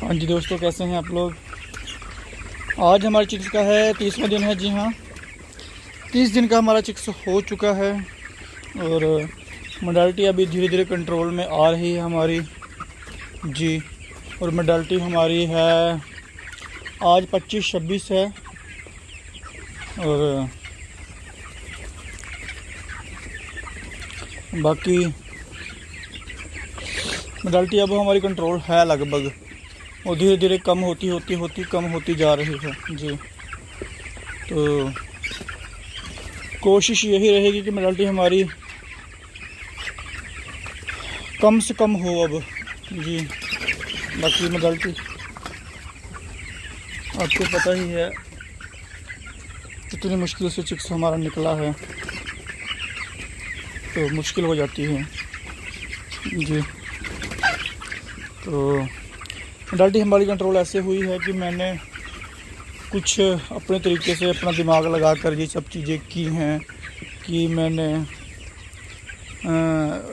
हाँ जी दोस्तों, कैसे हैं आप लोग। आज हमारे चिक्स का है 30वां दिन है। जी हाँ, 30 दिन का हमारा चिक्स हो चुका है और मोडालिटी अभी धीरे धीरे कंट्रोल में आ रही है हमारी जी। और मोडालिटी हमारी है आज 25-26 है और बाकी मोडालिटी अब हमारी कंट्रोल है लगभग, और धीरे धीरे कम होती जा रही है जी। तो कोशिश यही रहेगी कि मोडालिटी हमारी कम से कम हो अब जी। बाकी मोडालिटी आपको पता ही है कितनी मुश्किल से चिक्स हमारा निकला है, तो मुश्किल हो जाती है जी। तो मोडालिटी हमारी कंट्रोल ऐसे हुई है कि मैंने कुछ अपने तरीके से अपना दिमाग लगा कर ये सब चीज़ें की हैं कि मैंने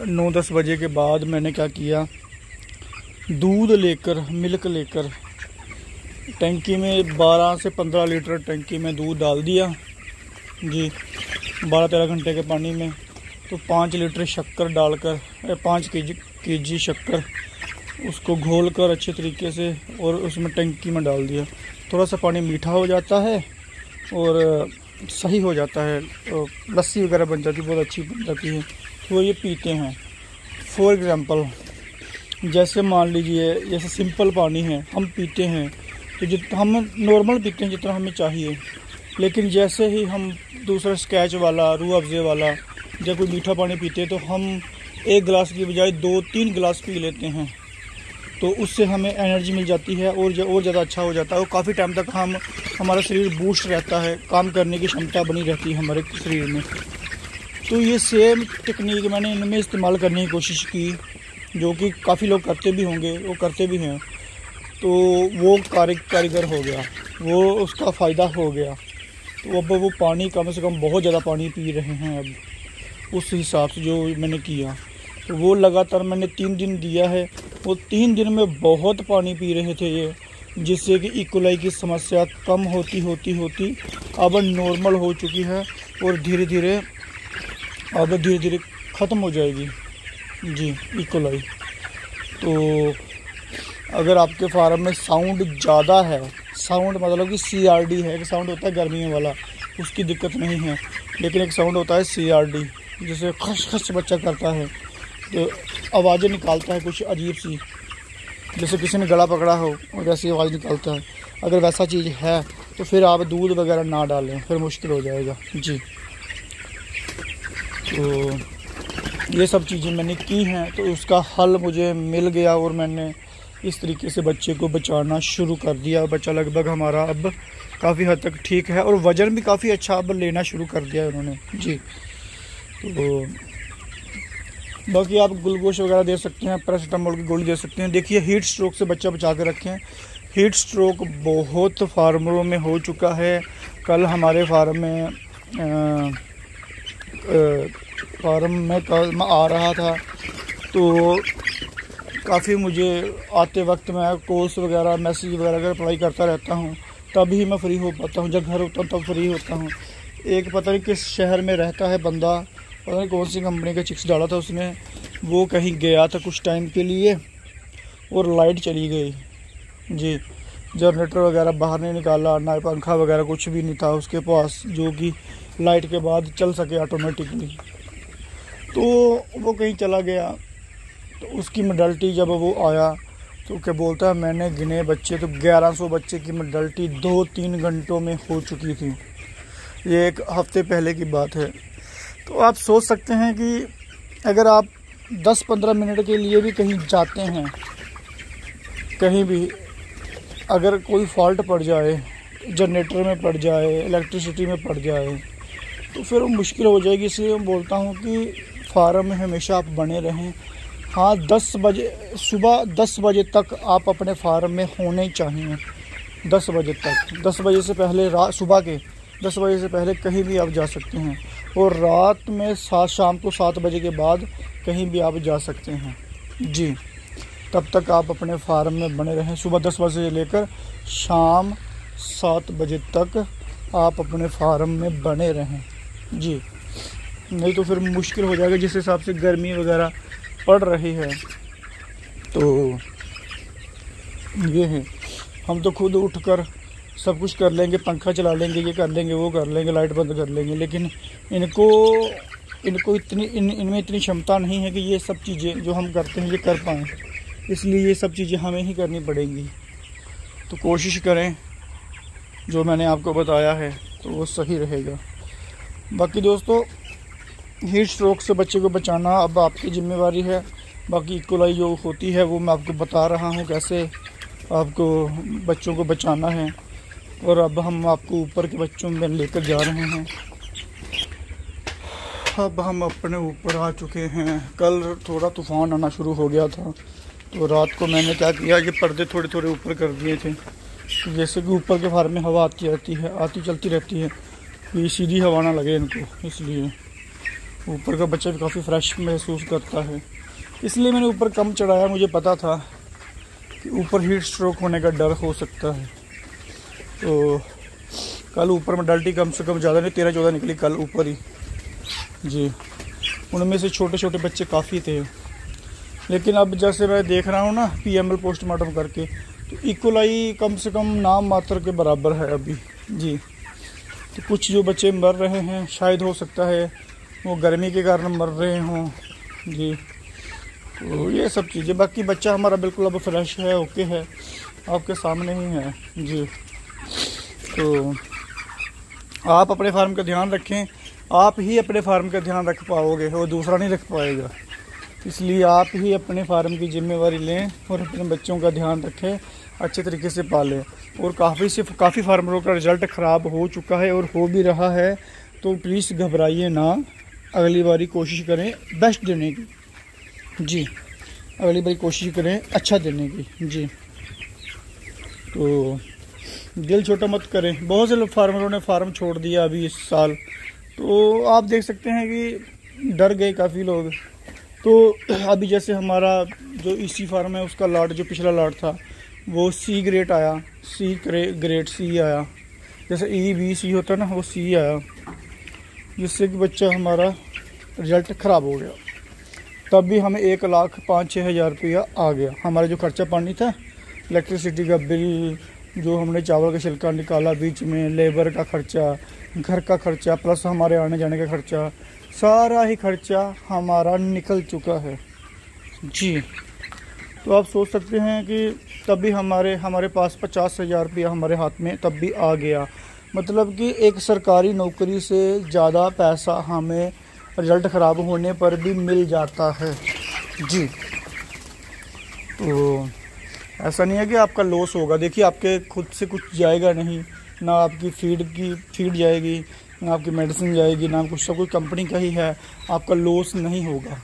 9-10 बजे के बाद मैंने क्या किया, दूध लेकर, मिल्क लेकर टंकी में 12 से 15 लीटर टंकी में दूध डाल दिया जी 12-13 घंटे के पानी में। तो 5 लीटर शक्कर डालकर 5 केजी शक्कर उसको घोलकर अच्छे तरीके से और उसमें टंकी में डाल दिया। थोड़ा सा पानी मीठा हो जाता है और सही हो जाता है, तो लस्सी वगैरह बन जाती है, बहुत अच्छी बन जाती है। तो ये पीते हैं। फॉर एग्ज़ाम्पल, जैसे मान लीजिए जैसे सिंपल पानी है हम पीते हैं तो हम नॉर्मल पीते हैं जितना हमें चाहिए, लेकिन जैसे ही हम दूसरा स्कैच वाला, रूह अफ़ज़े वाला या कोई मीठा पानी पीते हैं तो हम 1 गिलास की बजाय 2-3 गिलास पी लेते हैं। तो उससे हमें एनर्जी मिल जाती है और ज़्यादा अच्छा हो जाता है और काफ़ी टाइम तक हमारा शरीर बूस्ट रहता है, काम करने की क्षमता बनी रहती है हमारे शरीर में। तो ये सेम टेक्निक मैंने इनमें इस्तेमाल करने की कोशिश की, जो कि काफ़ी लोग करते भी होंगे, वो करते भी हैं। तो वो कारीगर हो गया, वो उसका फ़ायदा हो गया। तो अब वो पानी कम से कम बहुत ज़्यादा पानी पी रहे हैं अब उस हिसाब से जो मैंने किया। तो वो लगातार मैंने 3 दिन दिया है। वो 3 दिन में बहुत पानी पी रहे थे ये, जिससे कि इकोलाई की समस्या कम होती अब नॉर्मल हो चुकी है और धीरे धीरे ख़त्म हो जाएगी जी इकोलाई। तो अगर आपके फार्म में साउंड ज़्यादा है, साउंड मतलब कि CRD है, एक साउंड होता है गर्मियों वाला, उसकी दिक्कत नहीं है, लेकिन एक साउंड होता है CRD जैसे खस बच्चा करता है, तो आवाज़ें निकालता है कुछ अजीब सी, जैसे किसी ने गला पकड़ा हो और वैसी आवाज़ निकालता है। अगर वैसा चीज़ है तो फिर आप दूध वगैरह ना डालें, फिर मुश्किल हो जाएगा जी। तो ये सब चीज़ें मैंने की हैं, तो उसका हल मुझे मिल गया और मैंने इस तरीके से बच्चे को बचाना शुरू कर दिया। बच्चा लगभग हमारा अब काफ़ी हद तक ठीक है और वज़न भी काफ़ी अच्छा अब लेना शुरू कर दिया उन्होंने जी। तो बाकी आप ग्लूकोज वगैरह दे सकते हैं, पैरासीटामोल की गोली दे सकते हैं। देखिए, हीट स्ट्रोक से बच्चा बचा के रखें। हीट स्ट्रोक बहुत फार्मरों में हो चुका है। कल हमारे फार्म में कल मैं आ रहा था तो काफ़ी मुझे आते वक्त मैं कॉल्स वगैरह, मैसेज वगैरह का रिप्लाई करता रहता हूँ, तभी मैं फ्री हो पाता हूँ। जब घर होता हूँ तब फ्री होता हूँ। एक पता नहीं किस शहर में रहता है बंदा, पता नहीं कौन सी कंपनी का चिक्स डाला था उसने, वो कहीं गया था कुछ टाइम के लिए और लाइट चली गई जी। जनरेटर वगैरह बाहर नहीं निकाला, ना पंखा वगैरह कुछ भी नहीं था उसके पास जो कि लाइट के बाद चल सके ऑटोमेटिकली। तो वो कहीं चला गया, तो उसकी मोडालिटी जब वो आया तो क्या बोलता है, मैंने गिने बच्चे तो 1100 बच्चे की मोडालिटी 2-3 घंटों में हो चुकी थी। ये 1 हफ्ते पहले की बात है। तो आप सोच सकते हैं कि अगर आप 10-15 मिनट के लिए भी कहीं जाते हैं, कहीं भी अगर कोई फॉल्ट पड़ जाए, जनरेटर में पड़ जाए, इलेक्ट्रिसिटी में पड़ जाए, तो फिर वो मुश्किल हो जाएगी। इसलिए मैं बोलता हूँ कि फार्म में हमेशा आप बने रहें। हाँ, 10 बजे सुबह 10 बजे तक आप अपने फार्म में होने चाहिए। 10 बजे तक, 10 बजे से पहले, सुबह के 10 बजे से पहले कहीं भी आप जा सकते हैं, और रात में शाम को 7 बजे के बाद कहीं भी आप जा सकते हैं जी। तब तक आप अपने फार्म में बने रहें। सुबह 10 बजे से लेकर शाम 7 बजे तक आप अपने फार्म में बने रहें जी, नहीं तो फिर मुश्किल हो जाएगा। जिस हिसाब से गर्मी वगैरह पड़ रही है तो ये है, हम तो खुद उठकर सब कुछ कर लेंगे, पंखा चला लेंगे, ये कर लेंगे, वो कर लेंगे, लाइट बंद कर लेंगे, लेकिन इनको इनमें इतनी क्षमता नहीं है कि ये सब चीज़ें जो हम करते हैं ये कर पाएँ। इसलिए ये सब चीज़ें हमें ही करनी पड़ेंगी। तो कोशिश करें जो मैंने आपको बताया है तो वो सही रहेगा। बाकी दोस्तों, हीट स्ट्रोक से बच्चे को बचाना अब आपकी ज़िम्मेवारी है। बाकी इकोलाई जो होती है वो मैं आपको बता रहा हूँ कैसे आपको बच्चों को बचाना है। और अब हम आपको ऊपर के बच्चों में लेकर जा रहे हैं। अब हम अपने ऊपर आ चुके हैं। कल थोड़ा तूफ़ान आना शुरू हो गया था तो रात को मैंने क्या किया, ये पर्दे थोड़े थोड़े ऊपर कर दिए थे। जैसे कि ऊपर के फार्म में हवा आती रहती है, आती चलती रहती है, ये सीधी हवा ना लगे इनको, इसलिए ऊपर का बच्चा भी काफ़ी फ्रेश महसूस करता है। इसलिए मैंने ऊपर कम चढ़ाया। मुझे पता था कि ऊपर हीट स्ट्रोक होने का डर हो सकता है। तो कल ऊपर में डल्टी कम से कम ज़्यादा नहीं 13-14 निकली कल ऊपर ही जी। उनमें से छोटे छोटे बच्चे काफ़ी थे। लेकिन अब जैसे मैं देख रहा हूँ ना PML पोस्टमार्टम करके, तो इकोलाई कम से कम नाम मात्र के बराबर है अभी जी। तो कुछ जो बच्चे मर रहे हैं शायद हो सकता है वो गर्मी के कारण मर रहे हों जी। तो ये सब चीज़ें, बाकी बच्चा हमारा बिल्कुल अब फ्रेश है, ओके है, आपके सामने ही है जी। तो आप अपने फार्म का ध्यान रखें। आप ही अपने फार्म का ध्यान रख पाओगे, वो दूसरा नहीं रख पाएगा। इसलिए आप ही अपने फार्म की जिम्मेवारी लें और अपने बच्चों का ध्यान रखें, अच्छे तरीके से पालें। और काफ़ी फार्मरों का रिज़ल्ट ख़राब हो चुका है और हो भी रहा है, तो प्लीज़ घबराइए ना। अगली बारी कोशिश करें बेस्ट देने की जी, अगली बारी कोशिश करें अच्छा देने की जी। तो दिल छोटा मत करें। बहुत से लोग फार्मरों ने फार्म छोड़ दिया अभी इस साल, तो आप देख सकते हैं कि डर गए काफ़ी लोग। तो अभी जैसे हमारा जो इसी फार्म है उसका लॉट, जो पिछला लॉट था वो C ग्रेड आया, ग्रेड C आया। जैसे EBC होता है ना, वो C आया, जिससे कि बच्चा हमारा रिज़ल्ट ख़राब हो गया। तब भी हमें 1,05,6 हज़ार रुपया आ गया। हमारा जो खर्चा पानी था, इलेक्ट्रिसिटी का बिल, जो हमने चावल का छिलका निकाला बीच में, लेबर का खर्चा, घर का खर्चा, प्लस हमारे आने जाने का खर्चा, सारा ही खर्चा हमारा निकल चुका है जी। तो आप सोच सकते हैं कि तब भी हमारे पास 50 हज़ार रुपया हमारे हाथ में तब भी आ गया। मतलब कि एक सरकारी नौकरी से ज़्यादा पैसा हमें रिज़ल्ट ख़राब होने पर भी मिल जाता है जी। तो ऐसा नहीं है कि आपका लॉस होगा। देखिए, आपके खुद से कुछ जाएगा नहीं, ना आपकी फीड जाएगी, ना आपकी मेडिसिन जाएगी, ना कुछ, सब कुछ कंपनी का ही है। आपका लॉस नहीं होगा।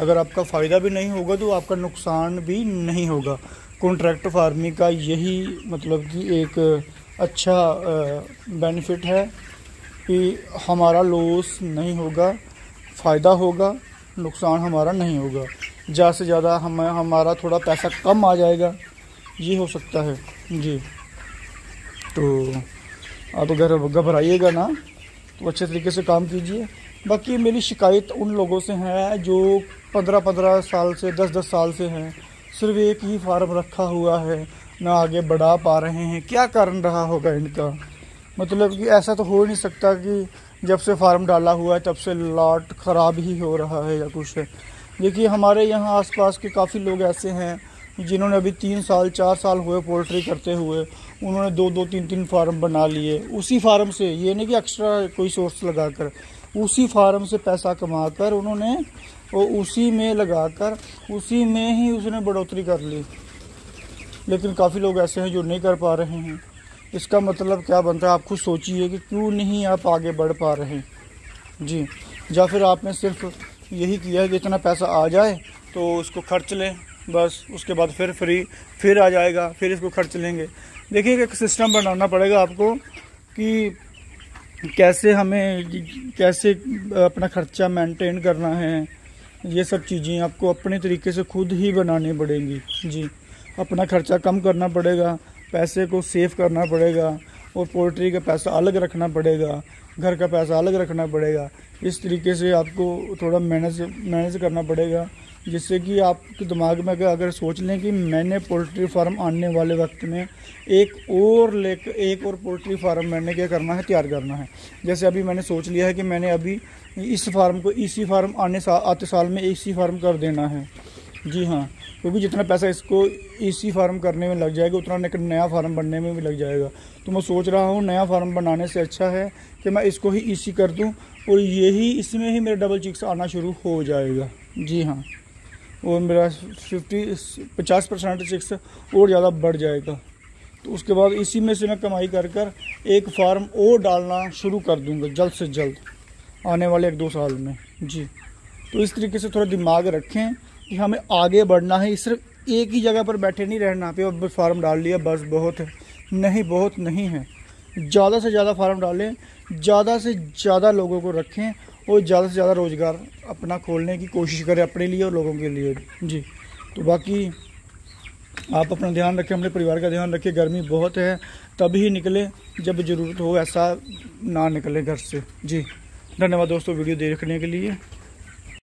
अगर आपका फ़ायदा भी नहीं होगा तो आपका नुकसान भी नहीं होगा। कॉन्ट्रैक्ट फार्मिंग का यही मतलब कि एक अच्छा बेनिफिट है कि हमारा लॉस नहीं होगा, फ़ायदा होगा, नुकसान हमारा नहीं होगा। ज़्यादा से ज़्यादा हमारा थोड़ा पैसा कम आ जाएगा, ये हो सकता है जी। तो आप अगर घबराइएगा ना तो अच्छे तरीके से काम कीजिए। बाकी मेरी शिकायत उन लोगों से है जो 15-15 साल से 10-10 साल से हैं, सिर्फ एक ही फार्म रखा हुआ है, ना आगे बढ़ा पा रहे हैं। क्या कारण रहा होगा इनका? मतलब कि ऐसा तो हो नहीं सकता कि जब से फार्म डाला हुआ है तब से लॉट ख़राब ही हो रहा है या कुछ है। देखिए, हमारे यहाँ आसपास के काफ़ी लोग ऐसे हैं जिन्होंने अभी 3 साल 4 साल हुए पोल्ट्री करते हुए, उन्होंने 2-2 3-3 फार्म बना लिए। उसी फार्म से, ये नहीं कि एक्स्ट्रा कोई सोर्स लगाकर, उसी फार्म से पैसा कमाकर उन्होंने वो उसी में लगाकर उसी में ही उसने बढ़ोतरी कर ली। लेकिन काफ़ी लोग ऐसे हैं जो नहीं कर पा रहे हैं। इसका मतलब क्या बनता है? आप खुद सोचिए कि क्यों नहीं आप आगे बढ़ पा रहे हैं जी। या फिर आपने सिर्फ यही किया है कि इतना पैसा आ जाए तो उसको खर्च लें, बस उसके बाद फिर आ जाएगा, फिर इसको खर्च लेंगे। देखिए, एक सिस्टम बनाना पड़ेगा आपको कि कैसे अपना खर्चा मेंटेन करना है, ये सब चीज़ें आपको अपने तरीके से खुद ही बनानी पड़ेंगी जी। अपना खर्चा कम करना पड़ेगा, पैसे को सेव करना पड़ेगा, और पोल्ट्री का पैसा अलग रखना पड़ेगा, घर का पैसा अलग रखना पड़ेगा। इस तरीके से आपको थोड़ा मैनेज करना पड़ेगा, जिससे कि आपके दिमाग में अगर सोच लें कि मैंने पोल्ट्री फार्म आने वाले वक्त में एक और पोल्ट्री फार्म मैंने क्या करना है, तैयार करना है। जैसे अभी मैंने सोच लिया है कि मैंने अभी इस फार्म को इसी फार्म आते साल में इसी फार्म कर देना है जी हाँ, क्योंकि जितना पैसा इसको इसी फार्म करने में लग जाएगा उतना नया फार्म बनने में भी लग जाएगा। तो मैं सोच रहा हूँ नया फार्म बनाने से अच्छा है कि मैं इसको ही इसी कर दूँ, और इसमें ही मेरे डबल चिक्स आना शुरू हो जाएगा जी हाँ, और मेरा 50% चिक्स और ज़्यादा बढ़ जाएगा। तो उसके बाद इसी में से मैं कमाई कर एक फार्म और डालना शुरू कर दूँगा जल्द से जल्द आने वाले 1-2 साल में जी। तो इस तरीके से थोड़ा दिमाग रखें कि हमें आगे बढ़ना है, सिर्फ एक ही जगह पर बैठे नहीं रहना पे अब फार्म डाल लिया बस बहुत है, नहीं, बहुत नहीं है। ज़्यादा से ज़्यादा फार्म डालें, ज़्यादा से ज़्यादा लोगों को रखें, और ज़्यादा से ज़्यादा रोज़गार अपना खोलने की कोशिश करें अपने लिए और लोगों के लिए जी। तो बाकी आप अपना ध्यान रखें, अपने परिवार का ध्यान रखें। गर्मी बहुत है, तभी निकले जब ज़रूरत हो, ऐसा ना निकले घर से जी। धन्यवाद दोस्तों वीडियो देखने के लिए।